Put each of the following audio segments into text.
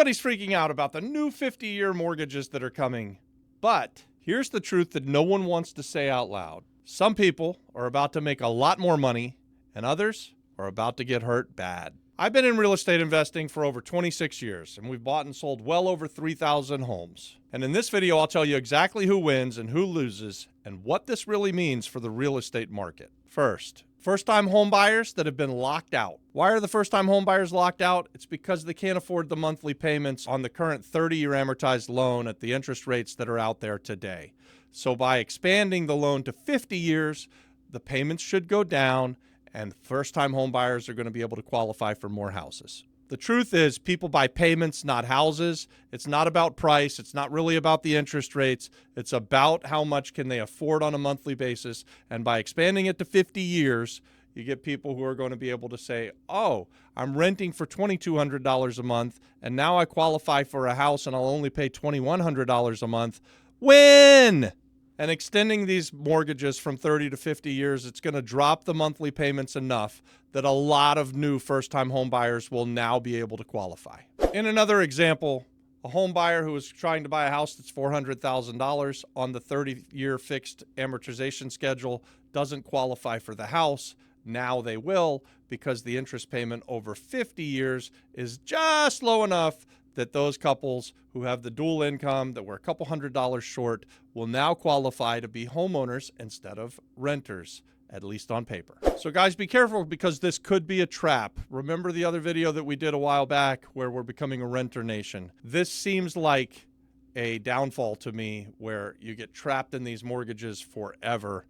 Everybody's freaking out about the new 50-year mortgages that are coming. But here's the truth that no one wants to say out loud. Some people are about to make a lot more money, and others are about to get hurt bad. I've been in real estate investing for over 26 years, and we've bought and sold well over 3,000 homes. And in this video, I'll tell you exactly who wins and who loses, and what this really means for the real estate market. First-time home buyers that have been locked out. Why are the first-time home buyers locked out? It's because they can't afford the monthly payments on the current 30-year amortized loan at the interest rates that are out there today. So by expanding the loan to 50 years, the payments should go down, and first-time home buyers are going to be able to qualify for more houses. The truth is, people buy payments, not houses. It's not about price. It's not really about the interest rates. It's about how much can they afford on a monthly basis. And by expanding it to 50 years, you get people who are going to be able to say, oh, I'm renting for $2,200 a month, and now I qualify for a house and I'll only pay $2,100 a month. Win! And extending these mortgages from 30 to 50 years, it's going to drop the monthly payments enough that a lot of new first-time home buyers will now be able to qualify. In another example, a home buyer who is trying to buy a house that's $400,000 on the 30-year fixed amortization schedule doesn't qualify for the house. Now they will, because the interest payment over 50 years is just low enough that those couples who have the dual income that were a couple $100s short will now qualify to be homeowners instead of renters, at least on paper. So guys, be careful, because this could be a trap. Remember the other video that we did a while back where we're becoming a renter nation? This seems like a downfall to me, where you get trapped in these mortgages forever.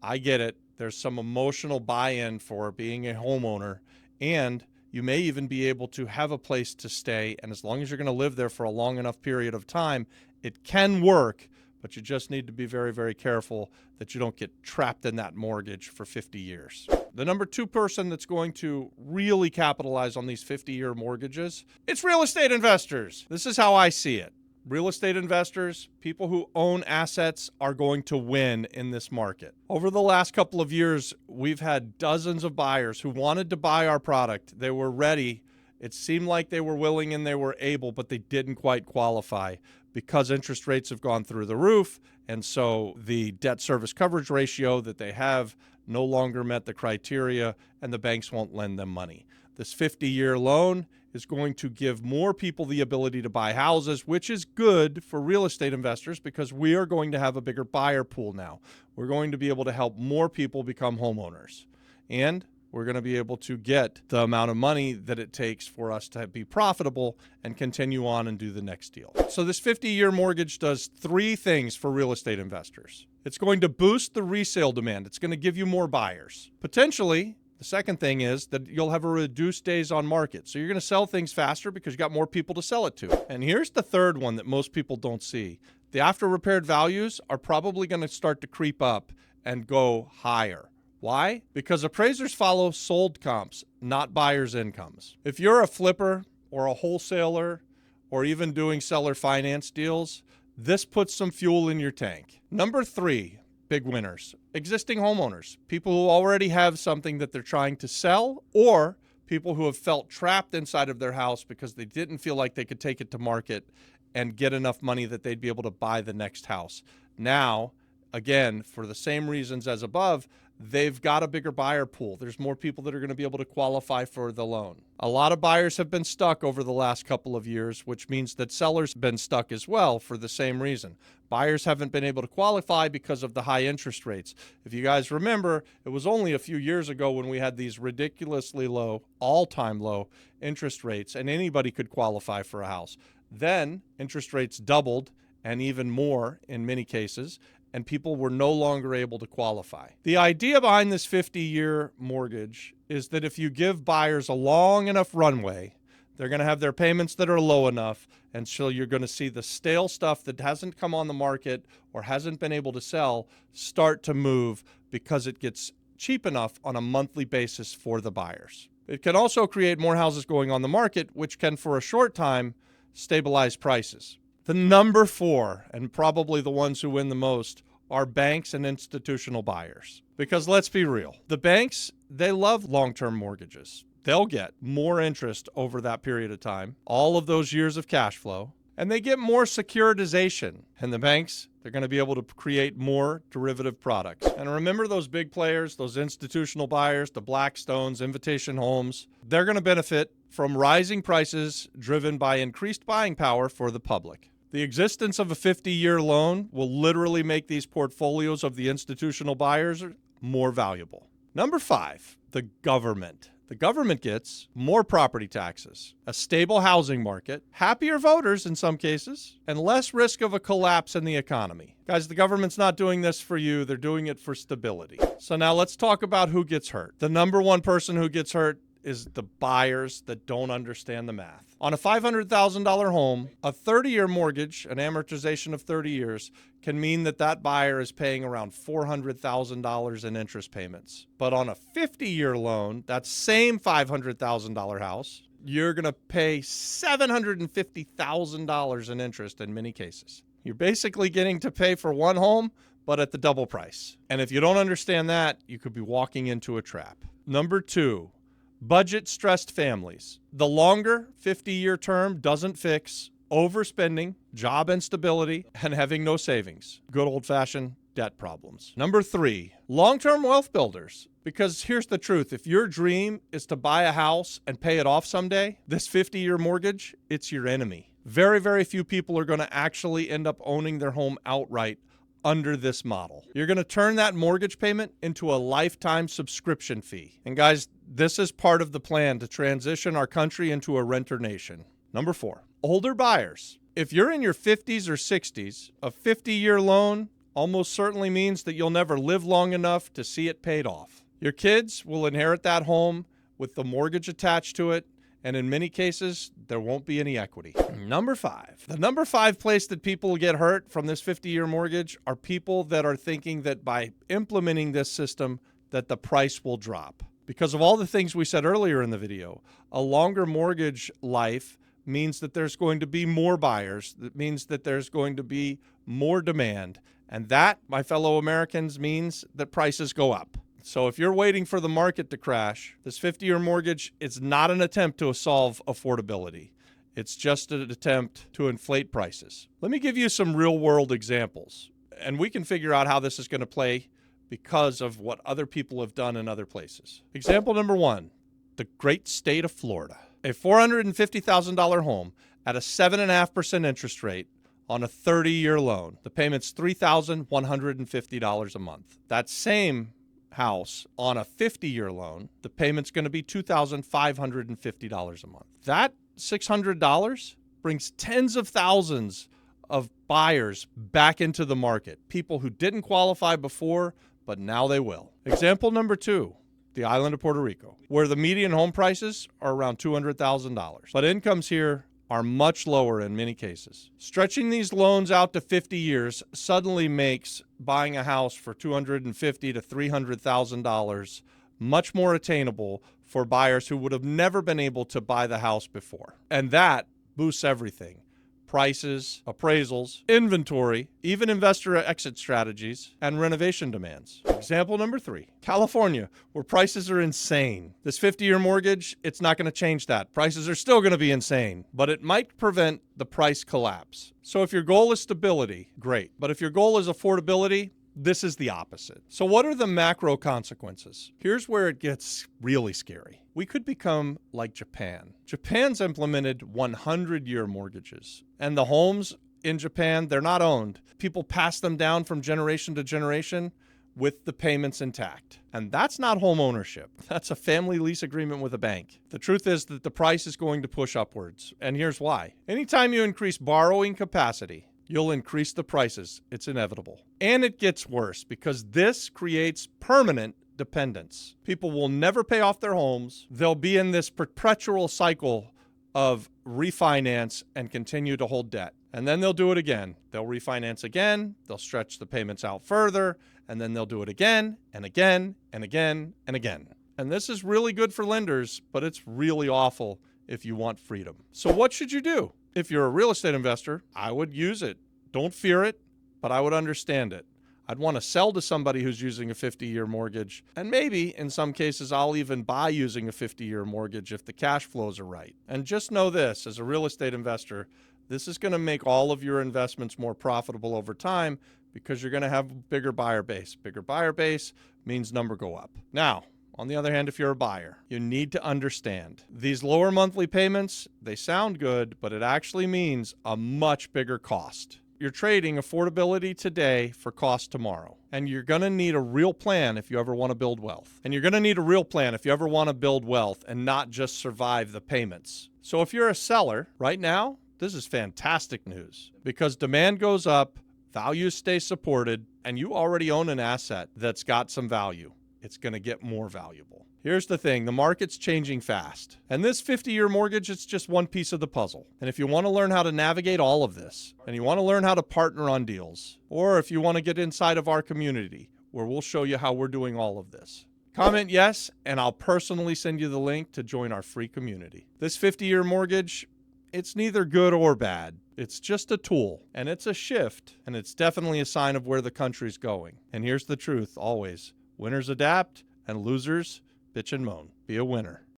I get it. There's some emotional buy-in for being a homeowner, and you may even be able to have a place to stay, and as long as you're going to live there for a long enough period of time, it can work, but you just need to be very, very careful that you don't get trapped in that mortgage for 50 years. The number two person that's going to really capitalize on these 50-year mortgages, it's real estate investors. This is how I see it. Real estate investors, people who own assets, are going to win in this market. Over the last couple of years, we've had dozens of buyers who wanted to buy our product. They were ready. It seemed like they were willing and they were able, but they didn't quite qualify because interest rates have gone through the roof. And so the debt service coverage ratio that they have no longer met the criteria, and the banks won't lend them money. This 50-year loan is going to give more people the ability to buy houses, which is good for real estate investors, because we are going to have a bigger buyer pool now. We're going to be able to help more people become homeowners. And we're going to be able to get the amount of money that it takes for us to be profitable and continue on and do the next deal. So this 50-year mortgage does three things for real estate investors. It's going to boost the resale demand. It's going to give you more buyers. Potentially, the second thing is that you'll have a reduced days on market. So you're going to sell things faster because you got more people to sell it to. And here's the third one that most people don't see. The after repaired values are probably going to start to creep up and go higher. Why? Because appraisers follow sold comps, not buyers' incomes. If you're a flipper or a wholesaler or even doing seller finance deals, this puts some fuel in your tank. Number three, big winners. Existing homeowners, people who already have something that they're trying to sell, or people who have felt trapped inside of their house because they didn't feel like they could take it to market and get enough money that they'd be able to buy the next house. Now, again, for the same reasons as above, they've got a bigger buyer pool. There's more people that are going to be able to qualify for the loan. A lot of buyers have been stuck over the last couple of years, which means that sellers have been stuck as well for the same reason. Buyers haven't been able to qualify because of the high interest rates. If you guys remember, it was only a few years ago when we had these ridiculously low, all-time low interest rates, and anybody could qualify for a house. Then interest rates doubled, and even more in many cases, and people were no longer able to qualify. The idea behind this 50-year mortgage is that if you give buyers a long enough runway, they're going to have their payments that are low enough, and so you're going to see the stale stuff that hasn't come on the market or hasn't been able to sell start to move, because it gets cheap enough on a monthly basis for the buyers. It can also create more houses going on the market, which can, for a short time, stabilize prices. The number four, and probably the ones who win the most, are banks and institutional buyers. Because let's be real, the banks, they love long-term mortgages. they'll get more interest over that period of time, all of those years of cash flow, and they get more securitization. And the banks, they're going to be able to create more derivative products. And remember those big players, those institutional buyers, the Blackstones, Invitation Homes, they're going to benefit from rising prices driven by increased buying power for the public. The existence of a 50-year loan will literally make these portfolios of the institutional buyers more valuable. Number 5, the government. The government gets more property taxes, a stable housing market, happier voters in some cases, and less risk of a collapse in the economy. Guys, the government's not doing this for you. They're doing it for stability. So now let's talk about who gets hurt. The number one person who gets hurt is the buyers that don't understand the math. On a $500,000 home, a 30-year mortgage, an amortization of 30 years, can mean that that buyer is paying around $400,000 in interest payments. But on a 50-year loan, that same $500,000 house, you're going to pay $750,000 in interest in many cases. You're basically getting to pay for one home, but at the double price. And if you don't understand that, you could be walking into a trap. Number 2, budget-stressed families. The longer 50-year term doesn't fix overspending, job instability, and having no savings. Good old-fashioned debt problems. Number 3, long-term wealth builders. Because here's the truth. If your dream is to buy a house and pay it off someday, this 50-year mortgage, it's your enemy. Very, very few people are going to actually end up owning their home outright under this model. You're going to turn that mortgage payment into a lifetime subscription fee. And guys, this is part of the plan to transition our country into a renter nation. Number 4, older buyers. If you're in your 50s or 60s, a 50-year loan almost certainly means that you'll never live long enough to see it paid off. Your kids will inherit that home with the mortgage attached to it, and in many cases, there won't be any equity. Number 5. The number 5 place that people get hurt from this 50-year mortgage are people that are thinking that by implementing this system, that the price will drop. Because of all the things we said earlier in the video, a longer mortgage life means that there's going to be more buyers. That means that there's going to be more demand. And that, my fellow Americans, means that prices go up. So if you're waiting for the market to crash, this 50-year mortgage is not an attempt to solve affordability. It's just an attempt to inflate prices. Let me give you some real-world examples, and we can figure out how this is going to play because of what other people have done in other places. Example number 1, the great state of Florida. A $450,000 home at a 7.5% interest rate on a 30-year loan. The payment's $3,150 a month. That same house on a 50-year loan, the payment's going to be $2,550 a month. That $600 brings tens of thousands of buyers back into the market. People who didn't qualify before, but now they will. Example number 2, the island of Puerto Rico, where the median home prices are around $200,000. But incomes here are much lower in many cases. Stretching these loans out to 50 years suddenly makes buying a house for $250,000 to $300,000 much more attainable for buyers who would have never been able to buy the house before. And that boosts everything. Prices, appraisals, inventory, even investor exit strategies, and renovation demands. Example number 3, California, where prices are insane. This 50-year mortgage, it's not going to change that. Prices are still going to be insane, but it might prevent the price collapse. So if your goal is stability, great. But if your goal is affordability, this is the opposite. So what are the macro consequences? Here's where it gets really scary. We could become like Japan. Japan's implemented 100-year mortgages, and the homes in Japan, they're not owned. People pass them down from generation to generation with the payments intact. And that's not home ownership. That's a family lease agreement with a bank. The truth is that the price is going to push upwards, and here's why. Anytime you increase borrowing capacity, you'll increase the prices. It's inevitable. And it gets worse because this creates permanent dependence. People will never pay off their homes. They'll be in this perpetual cycle of refinance and continue to hold debt. And then they'll do it again. They'll refinance again. They'll stretch the payments out further. And then they'll do it again and again and again and again. And this is really good for lenders, but it's really awful if you want freedom. So what should you do? If you're a real estate investor, I would use it. Don't fear it, but I would understand it. I'd want to sell to somebody who's using a 50-year mortgage. And maybe, in some cases, I'll even buy using a 50-year mortgage if the cash flows are right. And just know this, as a real estate investor, this is going to make all of your investments more profitable over time because you're going to have a bigger buyer base. Bigger buyer base means number go up. Now, on the other hand, if you're a buyer, you need to understand these lower monthly payments, they sound good, but it actually means a much bigger cost. You're trading affordability today for cost tomorrow. And you're going to need a real plan if you ever want to build wealth. And you're going to need a real plan if you ever want to build wealth and not just survive the payments. So if you're a seller right now, this is fantastic news because demand goes up, values stay supported, and you already own an asset that's got some value. It's going to get more valuable. Here's the thing, the market's changing fast. And this 50-year mortgage, it's just one piece of the puzzle. And if you want to learn how to navigate all of this, and you want to learn how to partner on deals, or if you want to get inside of our community, where we'll show you how we're doing all of this, comment yes, and I'll personally send you the link to join our free community. This 50-year mortgage, it's neither good or bad. It's just a tool, and it's a shift, and it's definitely a sign of where the country's going. And here's the truth, always. Winners adapt, and losers bitch and moan. Be a winner.